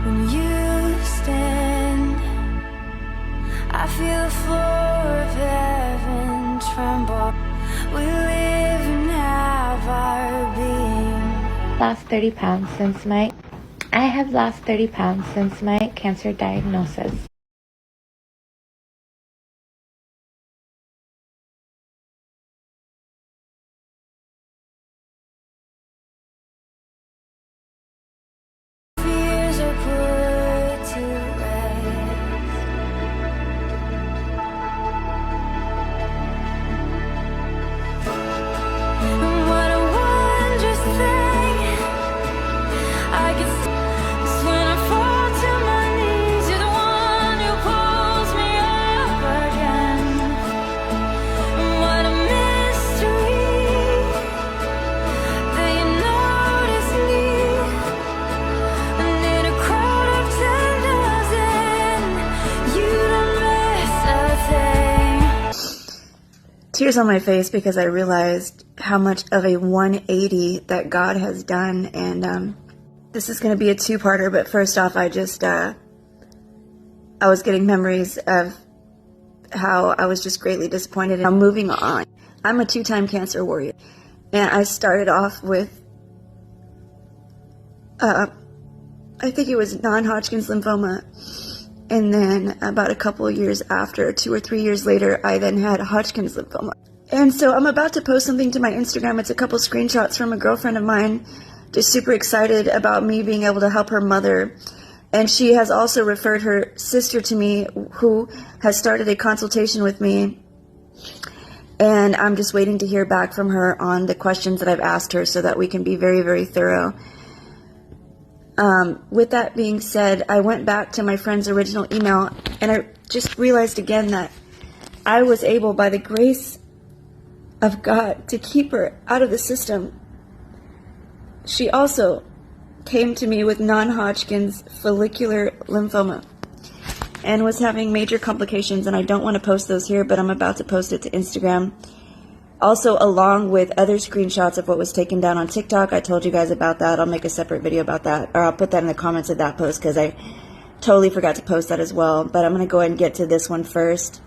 when you stand. I feel the floor of heaven tremble. We live and have our being. Lost 30 pounds since I have lost 30 pounds since my cancer diagnosis. Fears are put to rest. And what a wondrous thing. I can see when I fall to my knees, you're the one who pulls me up again. And what a mystery that you notice me. And in a crowd of 10,000, you don't miss a thing. Tears on my face because I realized how much of a 180 that God has done. And this is going to be a two-parter, but first off, I was getting memories of how I was just greatly disappointed. I'm moving on. I'm a 2-time cancer warrior, and I started off with I think it was non-Hodgkin's lymphoma, and then about a couple of years after, 2 or 3 years later, I then had Hodgkin's lymphoma. And so I'm about to post something to my Instagram. It's a couple screenshots from a girlfriend of mine, just super excited about me being able to help her mother. And she has also referred her sister to me, who has started a consultation with me. And I'm just waiting to hear back from her on the questions that I've asked her so that we can be very, very thorough. With that being said, I went back to my friend's original email, and I just realized again that I was able, by the grace of God, to keep her out of the system. She also came to me with non-Hodgkin's follicular lymphoma and was having major complications, and I don't want to post those here, but I'm about to post it to Instagram. Also, along with other screenshots of what was taken down on TikTok. I told you guys about that. I'll make a separate video about that, or I'll put that in the comments of that post because I totally forgot to post that as well. But I'm going to go ahead and get to this one first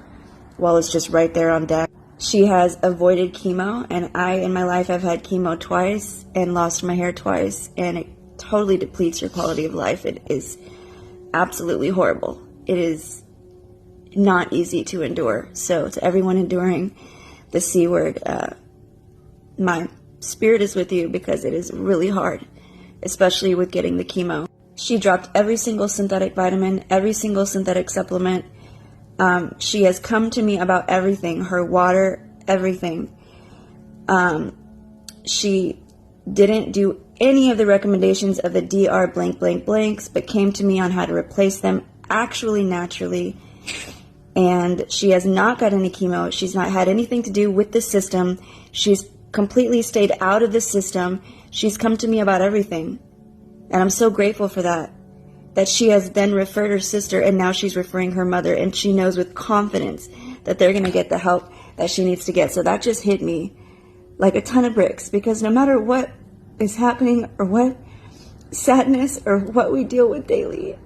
while it's just right there on deck. She has avoided chemo, and I, in my life, have had chemo twice and lost my hair twice, and it totally depletes your quality of life. It is absolutely horrible. It is not easy to endure. So to everyone enduring the C word, my spirit is with you because it is really hard, especially with getting the chemo. She dropped every single synthetic vitamin, every single synthetic supplement. She has come to me about everything, her water, everything. She didn't do any of the recommendations of the DR blank blank blanks, but came to me on how to replace them actually naturally. And she has not got any chemo. She's not had anything to do with the system. She's completely stayed out of the system. She's come to me about everything. And I'm so grateful for that. That she has then referred her sister, and now she's referring her mother, and she knows with confidence that they're going to get the help that she needs to get. So that just hit me like a ton of bricks, because no matter what is happening or what sadness or what we deal with daily,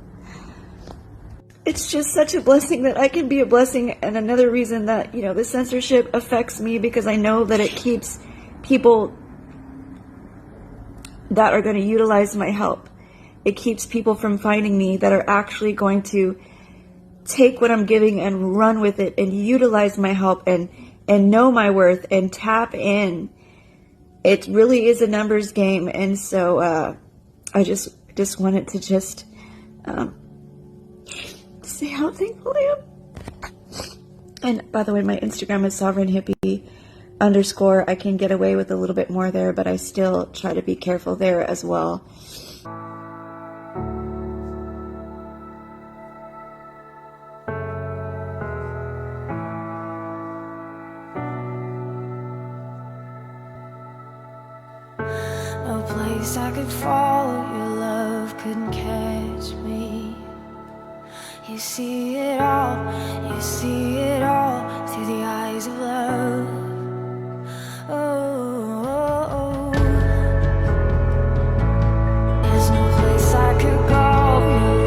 it's just such a blessing that I can be a blessing. And another reason that, the censorship affects me, because I know that it keeps people that are going to utilize my help. It keeps people from finding me that are actually going to take what I'm giving and run with it and utilize my help and know my worth and tap in. It really is a numbers game. And so I just wanted to just say how thankful I am. And by the way, my Instagram is sovereignhippie_. I can get away with a little bit more there, but I still try to be careful there as well. No place I could follow, your love couldn't catch me. You see it all through the eyes of love. There's no place I could go, your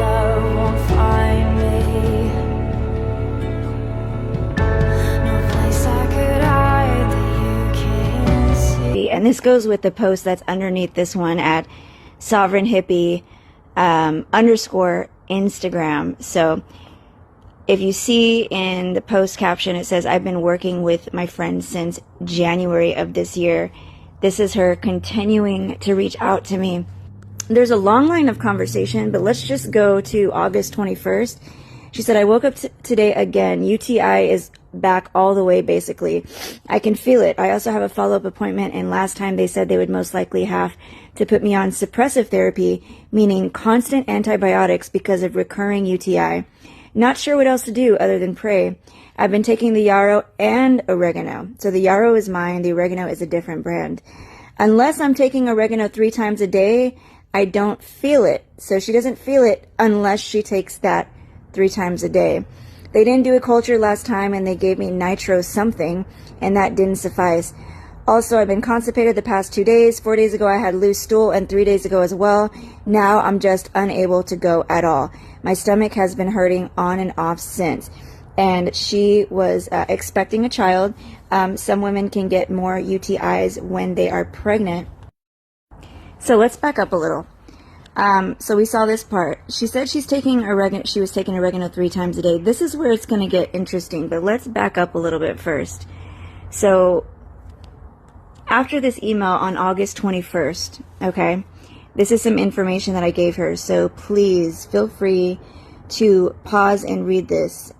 And this goes with the post that's underneath this one at Sovereign Hippie _ Instagram. So if you see in the post caption, it says, I've been working with my friend since January of this year. This is her continuing to reach out to me. There's a long line of conversation, but let's just go to August 21st. She said, I woke up today again. UTI is back all the way, basically. I can feel it. I also have a follow-up appointment, and last time they said they would most likely have to put me on suppressive therapy, meaning constant antibiotics because of recurring UTI. Not sure what else to do other than pray. I've been taking the yarrow and oregano. So the yarrow is mine, the oregano is a different brand. Unless I'm taking oregano 3 times a day, I don't feel it. So she doesn't feel it unless she takes that 3 times a day. They didn't do a culture last time and they gave me nitro something, and that didn't suffice. Also, I've been constipated the past 2 days. 4 days ago I had loose stool, and 3 days ago as well. Now I'm just unable to go at all. My stomach has been hurting on and off since. And she was expecting a child. Some women can get more UTIs when they are pregnant. So let's back up a little. So we saw this part. She said she was taking oregano 3 times a day. This is where it's going to get interesting, but let's back up a little bit first. So after this email on August 21st, okay, this is some information that I gave her. So please feel free to pause and read this.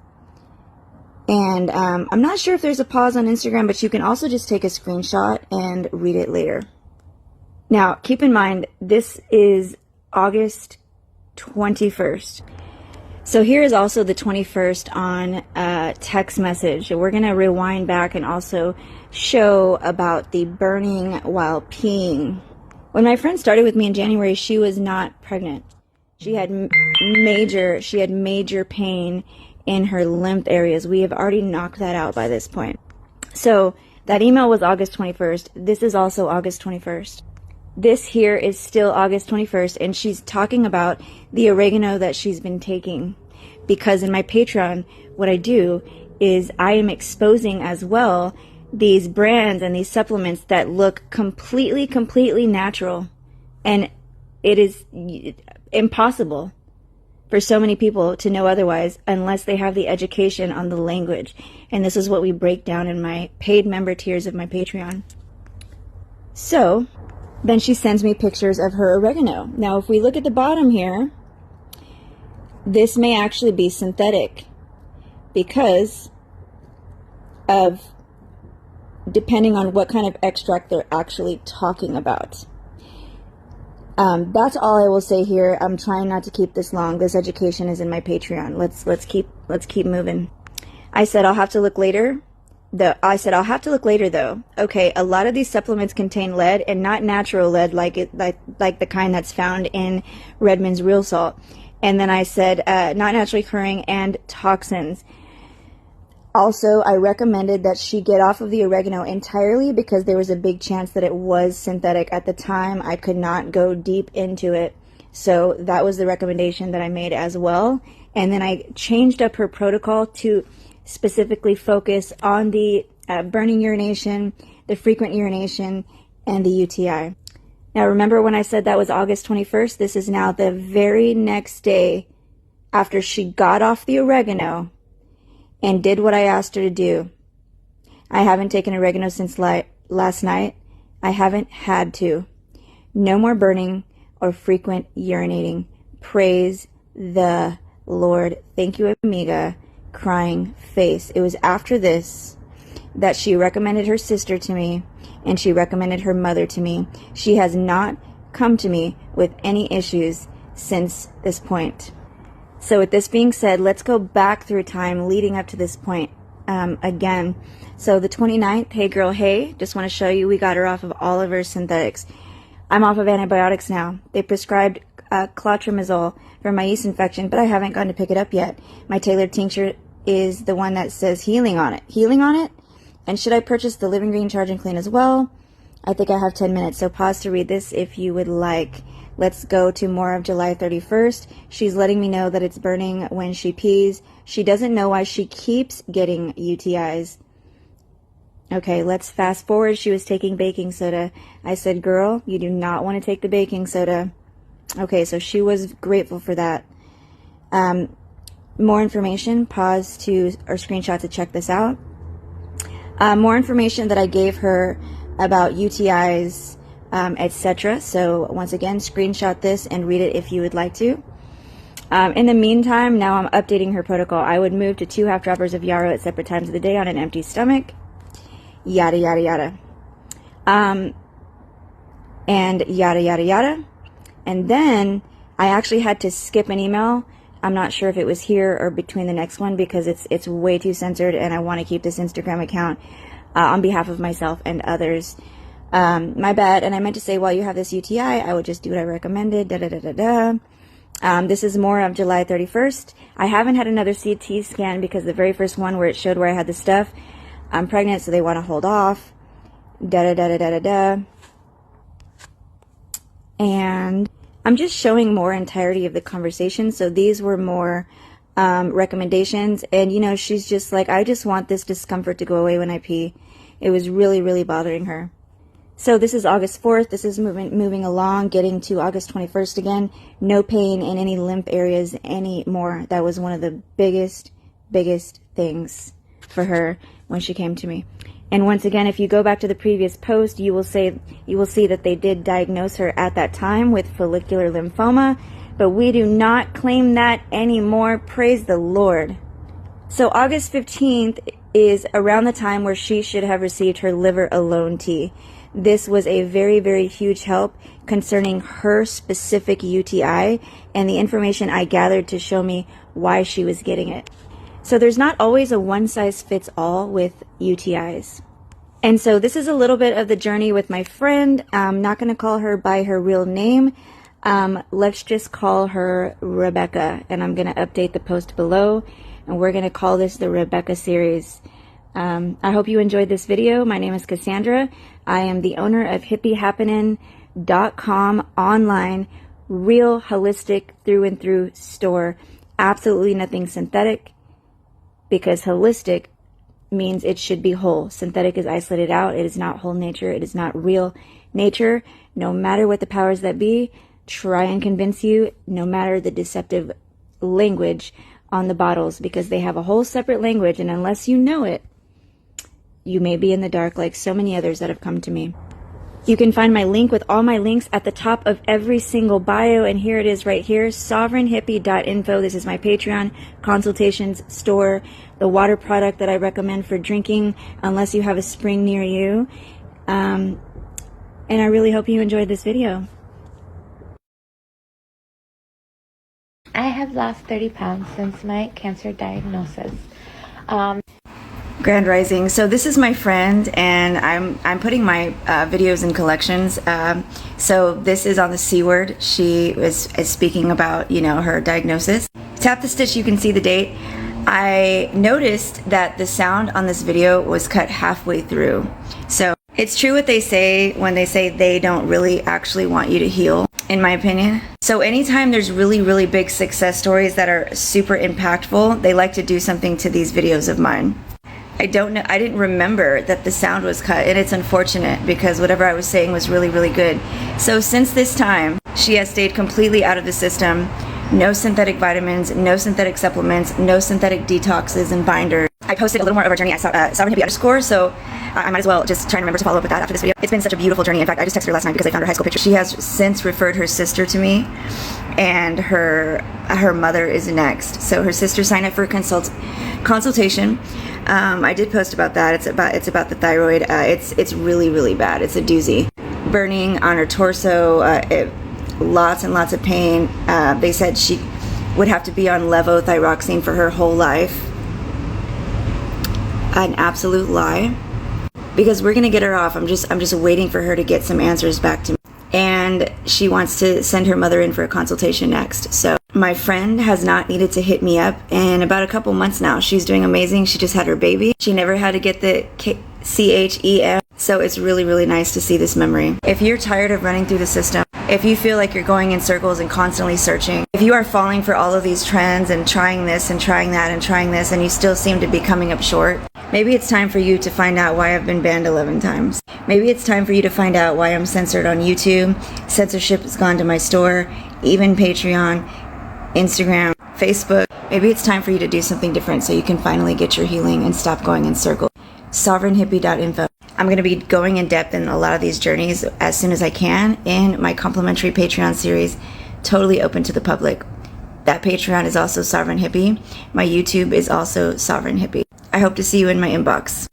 And I'm not sure if there's a pause on Instagram, but you can also just take a screenshot and read it later. Now, keep in mind, this is August 21st. So here is also the 21st on text message. We're going to rewind back and also show about the burning while peeing. When my friend started with me in January, she was not pregnant. She had major pain in her lymph areas. We have already knocked that out by this point. So that email was August 21st. This is also August 21st. This here is still August 21st, and she's talking about the oregano that she's been taking. Because in my Patreon, what I do is I am exposing as well these brands and these supplements that look completely natural. And it is impossible for so many people to know otherwise unless they have the education on the language. And this is what we break down in my paid member tiers of my Patreon. So then she sends me pictures of her oregano. Now, if we look at the bottom here, this may actually be synthetic because of, depending on what kind of extract they're actually talking about. That's all I will say here. I'm trying not to keep this long. This education is in my Patreon. Let's keep moving. I said I'll have to look later. I'll have to look later though. Okay, a lot of these supplements contain lead, and not natural lead like the kind that's found in Redmond's Real Salt. And then I said not naturally occurring and toxins. Also, I recommended that she get off of the oregano entirely because there was a big chance that it was synthetic. At the time, I could not go deep into it. So that was the recommendation that I made as well. And then I changed up her protocol to specifically focus on the burning urination, the frequent urination, and the UTI. Now, remember when I said that was August 21st? This is now the very next day after she got off the oregano and did what I asked her to do. I haven't taken oregano since last night. I haven't had to. No more burning or frequent urinating. Praise the Lord. Thank you, amiga. Crying face. It was after this that she recommended her sister to me, and she recommended her mother to me. She has not come to me with any issues since this point. So with this being said, let's go back through time leading up to this point again. So the 29th, hey girl, hey, just want to show you we got her off of all of her synthetics. I'm off of antibiotics now. They prescribed clotrimazole for my yeast infection, but I haven't gone to pick it up yet. My tailored tincture is the one that says healing on it. Healing on it? And should I purchase the Living Green Charge and Clean as well? I think I have 10 minutes, so pause to read this if you would like. Let's go to more of July 31st. She's letting me know that it's burning when she pees. She doesn't know why she keeps getting UTIs. Okay, let's fast forward. She was taking baking soda. I said, girl, you do not want to take the baking soda. Okay, so she was grateful for that. More information, pause to, or screenshot to check this out. More information that I gave her about UTIs, etc. So once again, screenshot this and read it if you would like to. In the meantime, now I'm updating her protocol. I would move to 2 half droppers of Yarrow at separate times of the day on an empty stomach. Yada, yada, yada. And yada, yada, yada. And then I actually had to skip an email. I'm not sure if it was here or between the next one because it's way too censored, and I want to keep this Instagram account on behalf of myself and others. My bad. And I meant to say, while you have this UTI, I would just do what I recommended. Da da da da da. This is more of July 31st. I haven't had another CT scan because the very first one where it showed where I had the stuff, I'm pregnant, so they want to hold off. Da da da da da da da. And I'm just showing more entirety of the conversation. So these were more recommendations. And, you know, she's just like, I just want this discomfort to go away when I pee. It was really, really bothering her. So this is August 4th. This is moving along, getting to August 21st again. No pain in any lymph areas anymore. That was one of the biggest things for her when she came to me. And once again, if you go back to the previous post, you will see that they did diagnose her at that time with follicular lymphoma, but we do not claim that anymore. Praise the Lord. So August 15th is around the time where she should have received her liver alone tea. This was a very, very huge help concerning her specific UTI and the information I gathered to show me why she was getting it. So there's not always a one-size-fits-all with UTIs. And so this is a little bit of the journey with my friend. I'm not going to call her by her real name. Let's just call her Rebecca. And I'm going to update the post below. And we're going to call this the Rebecca series. I hope you enjoyed this video. My name is Cassandra. I am the owner of HippieHappenin.com online, real holistic through and through store. Absolutely nothing synthetic, because holistic means it should be whole. Synthetic is isolated out. It is not whole nature. It is not real nature. No matter what the powers that be try and convince you, no matter the deceptive language on the bottles, because they have a whole separate language, and unless you know it, you may be in the dark like so many others that have come to me. You can find my link with all my links at the top of every single bio, and here it is right here, sovereignhippie.info. This is my Patreon consultations store, the water product that I recommend for drinking unless you have a spring near you. And I really hope you enjoyed this video. I have lost 30 pounds since my cancer diagnosis. Grand Rising. So this is my friend, and I'm putting my videos in collections. So this is on the C word. She is speaking about, you know, her diagnosis. Tap the stitch, you can see the date. I noticed that the sound on this video was cut halfway through. So it's true what they say when they say they don't really actually want you to heal, in my opinion. So anytime there's really, really big success stories that are super impactful, they like to do something to these videos of mine. I don't know, I didn't remember that the sound was cut, and it's unfortunate because whatever I was saying was really, really good. So since this time, she has stayed completely out of the system. No synthetic vitamins, no synthetic supplements, no synthetic detoxes and binders. I posted a little more of our journey at sovereignhippie_, so I might as well just try and remember to follow up with that after this video. It's been such a beautiful journey. In fact, I just texted her last night because I found her high school picture. She has since referred her sister to me, and her mother is next. So her sister signed up for a consultation. I did post about that. It's about the thyroid. It's really, really bad. It's a doozy. Burning on her torso, lots and lots of pain. They said she would have to be on levothyroxine for her whole life. An absolute lie. Because we're gonna get her off. I'm just waiting for her to get some answers back to me. And she wants to send her mother in for a consultation next. So my friend has not needed to hit me up in about a couple months now. She's doing amazing. She just had her baby. She never had to get the CHEM. So it's really, really nice to see this memory. If you're tired of running through the system, if you feel like you're going in circles and constantly searching, if you are falling for all of these trends and trying this and trying that and trying this, and you still seem to be coming up short, Maybe it's time for you to find out why I've been banned 11 times. Maybe it's time for you to find out why I'm censored on YouTube. Censorship has gone to my store, even Patreon, Instagram, Facebook. Maybe it's time for you to do something different so you can finally get your healing and stop going in circles. SovereignHippie.info. I'm going to be going in depth in a lot of these journeys as soon as I can in my complimentary Patreon series, totally open to the public. That Patreon is also Sovereign Hippie. My YouTube is also Sovereign Hippie. I hope to see you in my inbox.